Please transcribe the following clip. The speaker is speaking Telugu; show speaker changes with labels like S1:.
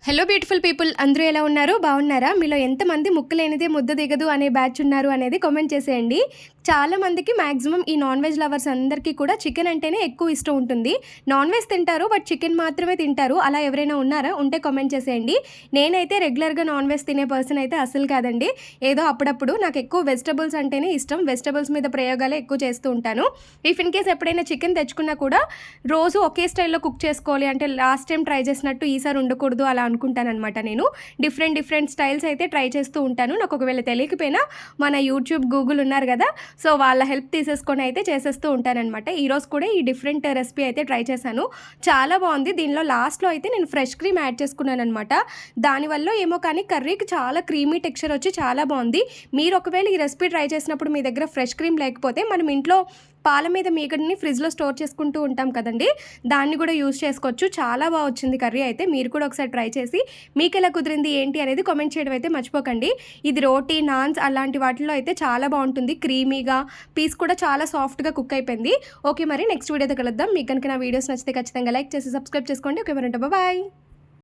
S1: హలో బ్యూటిఫుల్ పీపుల్, అందరూ ఎలా ఉన్నారు? బాగున్నారా? మీలో ఎంతమంది ముక్కు లేనిదే ముద్ద దిగదు అనే బ్యాచ్ ఉన్నారు అనేది కామెంట్ చేసేయండి. చాలా మందికి మ్యాక్సిమం ఈ నాన్ వెజ్ లవర్స్ అందరికీ కూడా చికెన్ అంటేనే ఎక్కువ ఇష్టం ఉంటుంది. నాన్ వెజ్ తింటారు, బట్ చికెన్ మాత్రమే తింటారు. అలా ఎవరైనా ఉన్నారా? ఉంటే కామెంట్ చేసేయండి. నేనైతే రెగ్యులర్గా నాన్ వెజ్ తినే పర్సన్ అయితే అసలు కాదండి. ఏదో అప్పుడప్పుడు నాకు ఎక్కువ వెజిటబుల్స్ అంటేనే ఇష్టం. వెజిటబుల్స్ మీద ప్రయోగాలే ఎక్కువ చేస్తూ ఉంటాను. ఇఫ్ ఇన్ కేస్ ఎప్పుడైనా చికెన్ తెచ్చుకున్నా కూడా రోజు ఒకే స్టైల్లో కుక్ చేసుకోవాలి అంటే లాస్ట్ టైం ట్రై చేసినట్టు ఈసారి ఉండకూడదు అలా అనుకుంటానన్నమాట. నేను డిఫరెంట్ స్టైల్స్ అయితే ట్రై చేస్తూ ఉంటాను. నాకు ఒకవేళ తెలియకపోయినా మన యూట్యూబ్, గూగుల్ ఉన్నారు కదా, సో వాళ్ళ హెల్ప్ తీసేసుకొని అయితే చేసేస్తూ ఉంటానన్నమాట. ఈరోజు కూడా ఈ డిఫరెంట్ రెసిపీ అయితే ట్రై చేశాను. చాలా బాగుంది. దీనిలో లాస్ట్లో అయితే నేను ఫ్రెష్ క్రీమ్ యాడ్ చేసుకున్నాను అనమాట. దానివల్ల ఏమో కానీ కర్రీకి చాలా క్రీమీ టెక్స్చర్ వచ్చి చాలా బాగుంది. మీరు ఒకవేళ ఈ రెసిపీ ట్రై చేసినప్పుడు మీ దగ్గర ఫ్రెష్ క్రీమ్ లేకపోతే మనం ఇంట్లో పాల మీద మీగడని ఫ్రిడ్జ్లో స్టోర్ చేసుకుంటూ ఉంటాం కదండి, దాన్ని కూడా యూజ్ చేసుకోవచ్చు. చాలా బాగా వచ్చింది కర్రీ అయితే. మీరు కూడా ఒకసారి ట్రై చేసి మీకు ఎలా కుదిరింది ఏంటి అనేది కామెంట్ చేయడం అయితే మర్చిపోకండి. ఇది రోటీ, నాన్స్ అలాంటి వాటిల్లో అయితే చాలా బాగుంటుంది. క్రీమీగా, పీస్ కూడా చాలా సాఫ్ట్గా కుక్ అయిపోయింది. ఓకే, మరి నెక్స్ట్ వీడియోతో కలుద్దాం. మీకు కనుక నా వీడియోస్ నచ్చితే ఖచ్చితంగా లైక్ చేసి సబ్స్క్రైబ్ చేసుకోండి. ఓకే, మరి బాయ్.